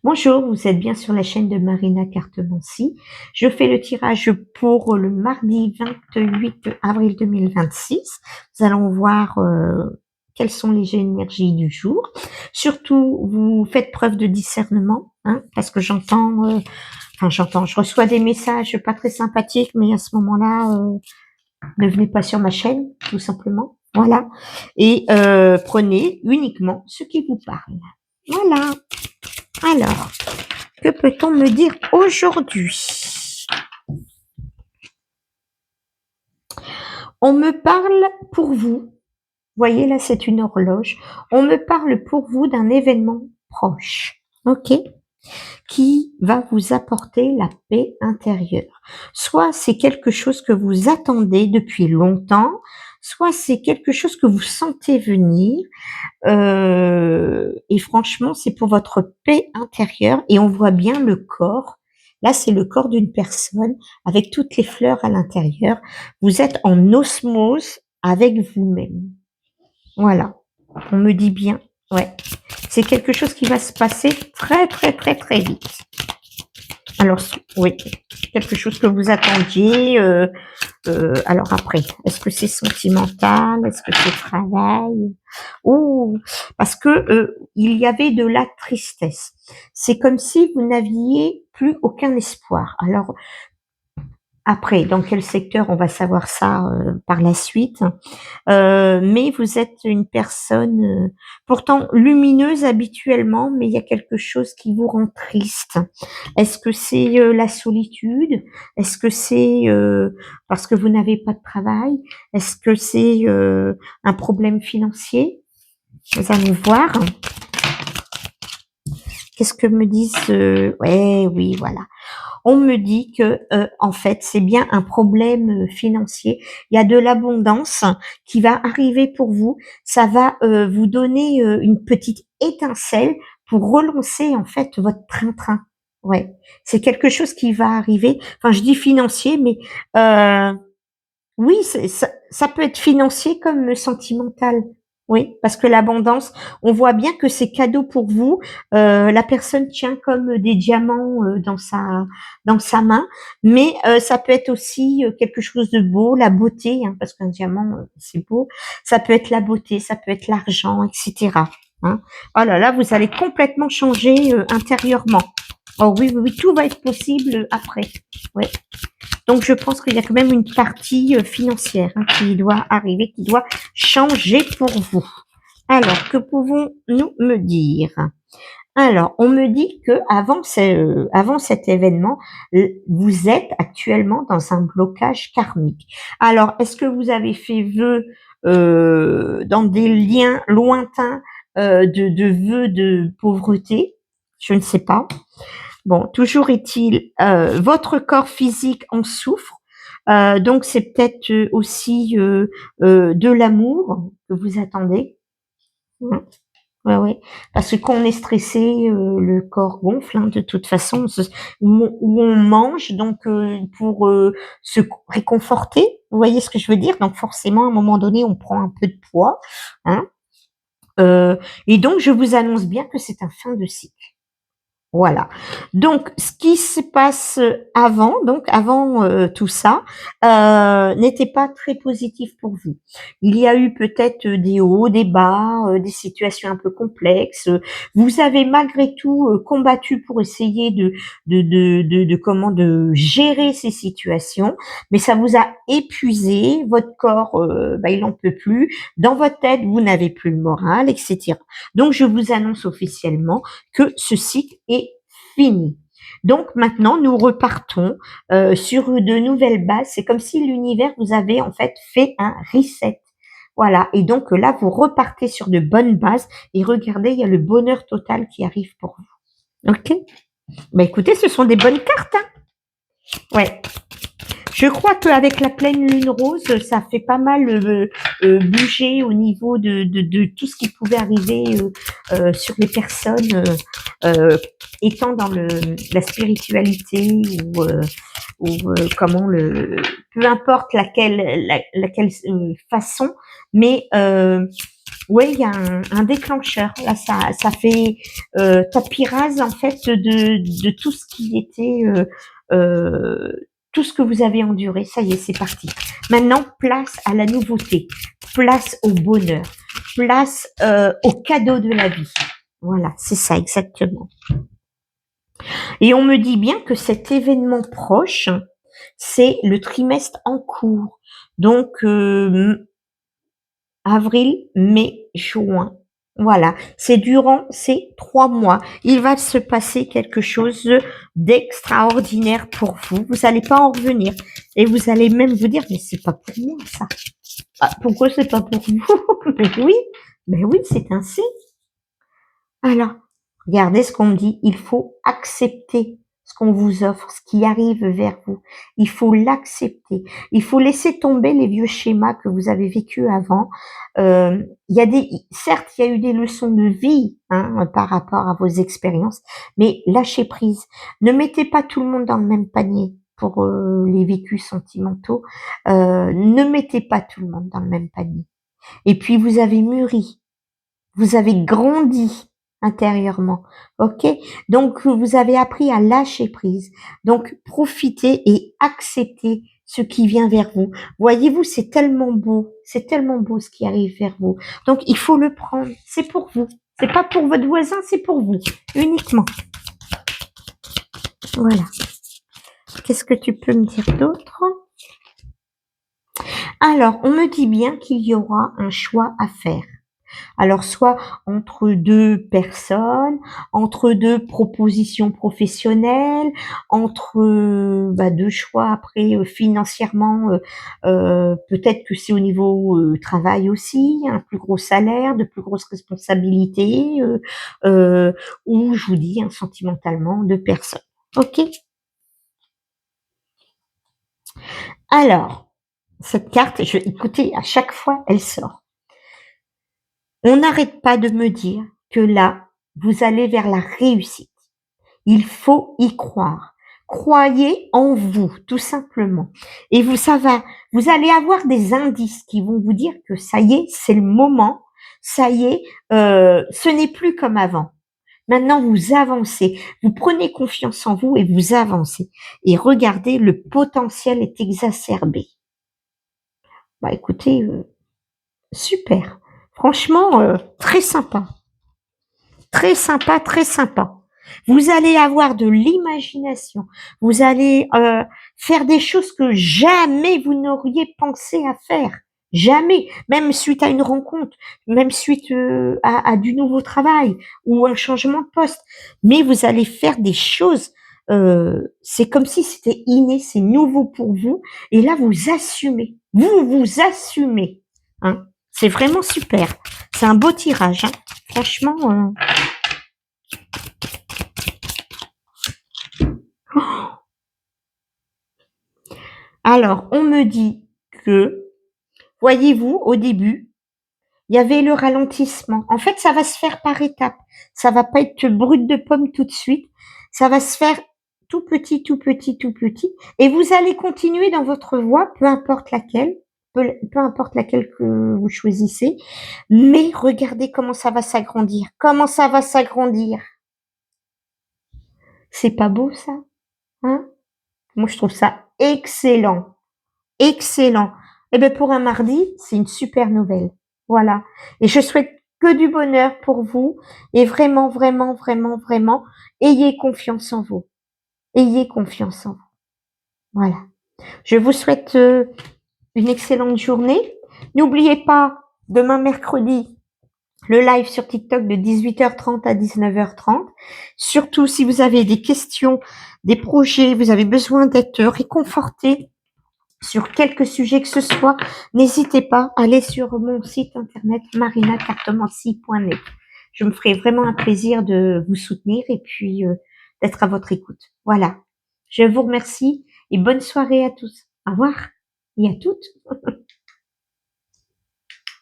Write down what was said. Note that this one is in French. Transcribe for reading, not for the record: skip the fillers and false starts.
Bonjour, vous êtes bien sur la chaîne de Marina Cartemancy. Je fais le tirage pour le mardi 28 avril 2026. Nous allons voir quelles sont les énergies du jour. Surtout, vous faites preuve de discernement, hein, parce que je reçois des messages pas très sympathiques, mais à ce moment-là, ne venez pas sur ma chaîne, tout simplement. Voilà. Et prenez uniquement ce qui vous parle. Voilà. Alors, que peut-on me dire aujourd'hui? On me parle pour vous. Voyez, là, c'est une horloge. On me parle pour vous d'un événement proche. OK? Qui va vous apporter la paix intérieure. Soit c'est quelque chose que vous attendez depuis longtemps, soit c'est quelque chose que vous sentez venir. Et franchement, c'est pour votre paix intérieure et on voit bien le corps. Là, c'est le corps d'une personne avec toutes les fleurs à l'intérieur. Vous êtes en osmose avec vous-même. Voilà. On me dit bien. Ouais. C'est quelque chose qui va se passer très, très, très, très vite. Alors, oui. Quelque chose que vous attendiez. Alors après, est-ce que c'est sentimental? Est-ce que c'est travail? Oh, parce que il y avait de la tristesse. C'est comme si vous n'aviez plus aucun espoir. Alors après, dans quel secteur on va savoir ça par la suite. Mais vous êtes une personne pourtant lumineuse habituellement, mais il y a quelque chose qui vous rend triste. Est-ce que c'est la solitude? Est-ce que c'est parce que vous n'avez pas de travail? Est-ce que c'est un problème financier? Nous allons voir. Qu'est-ce que me disent ouais, oui, voilà. On me dit que en fait c'est bien un problème financier. Il y a de l'abondance qui va arriver pour vous. Ça va vous donner une petite étincelle pour relancer en fait votre train-train. Ouais, c'est quelque chose qui va arriver. Enfin, je dis financier, mais euh, oui, ça peut être financier comme sentimental. Oui, parce que l'abondance, on voit bien que c'est cadeau pour vous. La personne tient comme des diamants dans sa main, mais ça peut être aussi quelque chose de beau, la beauté, hein, parce qu'un diamant c'est beau. Ça peut être la beauté, ça peut être l'argent, etc. Hein. Oh là là, vous allez complètement changer intérieurement. Oh oui, oui, oui, tout va être possible après. Ouais. Donc, je pense qu'il y a quand même une partie financière hein, qui doit arriver, qui doit changer pour vous. Alors, que pouvons-nous me dire? Alors, on me dit que avant cet événement, vous êtes actuellement dans un blocage karmique. Alors, est-ce que vous avez fait vœu dans des liens lointains de vœux de pauvreté? Je ne sais pas. Bon, toujours est-il, votre corps physique en souffre. Donc c'est peut-être aussi de l'amour que vous attendez. Ouais, ouais, ouais. Parce que quand on est stressé, le corps gonfle. Hein, de toute façon, où on mange donc pour se réconforter. Vous voyez ce que je veux dire? Donc forcément, à un moment donné, on prend un peu de poids. Hein, et donc, je vous annonce bien que c'est un fin de cycle. Voilà. Donc, ce qui se passe avant tout ça, n'était pas très positif pour vous. Il y a eu peut-être des hauts, des bas, des situations un peu complexes. Vous avez malgré tout combattu pour essayer de gérer ces situations, mais ça vous a épuisé. Votre corps, il n'en peut plus. Dans votre tête, vous n'avez plus le moral, etc. Donc, je vous annonce officiellement que ce cycle est fini. Donc maintenant, nous repartons sur de nouvelles bases. C'est comme si l'univers vous avait en fait fait un reset. Voilà. Et donc là, vous repartez sur de bonnes bases et regardez, il y a le bonheur total qui arrive pour vous. Ok. Bah écoutez, ce sont des bonnes cartes. Hein. Ouais. Je crois qu'avec la pleine lune rose, ça fait pas mal bouger au niveau de tout ce qui pouvait arriver sur les personnes étant dans la spiritualité ou comment peu importe laquelle façon, mais Oui, il y a un déclencheur. Là, ça fait tapis rase en fait de tout ce qui était tout ce que vous avez enduré. Ça y est, c'est parti. Maintenant, place à la nouveauté, place au bonheur, place au cadeau de la vie. Voilà, c'est ça exactement. Et on me dit bien que cet événement proche, c'est le trimestre en cours. Donc avril, mai, juin. Voilà, c'est durant ces 3 mois. Il va se passer quelque chose d'extraordinaire pour vous. Vous n'allez pas en revenir. Et vous allez même vous dire, mais c'est pas pour moi, ça. Ah, pourquoi c'est pas pour vous? Mais oui, c'est ainsi. Alors, regardez ce qu'on me dit. Il faut accepter ce qu'on vous offre, ce qui arrive vers vous. Il faut l'accepter. Il faut laisser tomber les vieux schémas que vous avez vécus avant. Certes, il y a eu des leçons de vie par rapport à vos expériences, mais lâchez prise. Ne mettez pas tout le monde dans le même panier pour les vécus sentimentaux. Ne mettez pas tout le monde dans le même panier. Et puis, vous avez mûri. Vous avez grandi intérieurement, ok? Donc, vous avez appris à lâcher prise. Donc, profitez et acceptez ce qui vient vers vous. Voyez-vous, c'est tellement beau ce qui arrive vers vous. Donc, il faut le prendre. C'est pour vous. C'est pas pour votre voisin, c'est pour vous, uniquement. Voilà. Qu'est-ce que tu peux me dire d'autre? Alors, on me dit bien qu'il y aura un choix à faire. Alors, soit entre 2 personnes, entre 2 propositions professionnelles, entre, 2 choix après, financièrement, peut-être que c'est au niveau, travail aussi, un plus gros salaire, de plus grosses responsabilités, ou je vous dis, sentimentalement, 2 personnes. OK? Alors, cette carte, écoutez, à chaque fois, elle sort. On n'arrête pas de me dire que là, vous allez vers la réussite. Il faut y croire. Croyez en vous, tout simplement. Et vous allez avoir des indices qui vont vous dire que ça y est, c'est le moment. Ça y est, ce n'est plus comme avant. Maintenant, vous avancez. Vous prenez confiance en vous et vous avancez. Et regardez, le potentiel est exacerbé. Bah, écoutez, super. Franchement, très sympa. Très sympa, très sympa. Vous allez avoir de l'imagination. Vous allez faire des choses que jamais vous n'auriez pensé à faire. Jamais. Même suite à une rencontre, même suite à du nouveau travail ou un changement de poste. Mais vous allez faire des choses. C'est comme si c'était inné, c'est nouveau pour vous. Et là, vous assumez. Vous assumez. Hein. C'est vraiment super. C'est un beau tirage. Hein. Franchement. Alors, on me dit que, voyez-vous, au début, il y avait le ralentissement. En fait, ça va se faire par étapes. Ça va pas être brut de pomme tout de suite. Ça va se faire tout petit, tout petit, tout petit. Et vous allez continuer dans votre voie, peu importe laquelle que vous choisissez. Mais regardez comment ça va s'agrandir. Comment ça va s'agrandir. C'est pas beau, ça? Hein? Moi, je trouve ça excellent. Excellent. Eh bien, pour un mardi, c'est une super nouvelle. Voilà. Et je souhaite que du bonheur pour vous. Et vraiment, vraiment, vraiment, vraiment, ayez confiance en vous. Ayez confiance en vous. Voilà. Je vous souhaite une excellente journée. N'oubliez pas, demain mercredi, le live sur TikTok de 18h30 à 19h30. Surtout, si vous avez des questions, des projets, vous avez besoin d'être réconforté sur quelque sujet que ce soit, n'hésitez pas, allez sur mon site internet marinacartomancy.net. Je me ferai vraiment un plaisir de vous soutenir et puis d'être à votre écoute. Voilà. Je vous remercie et bonne soirée à tous. Au revoir et à toutes.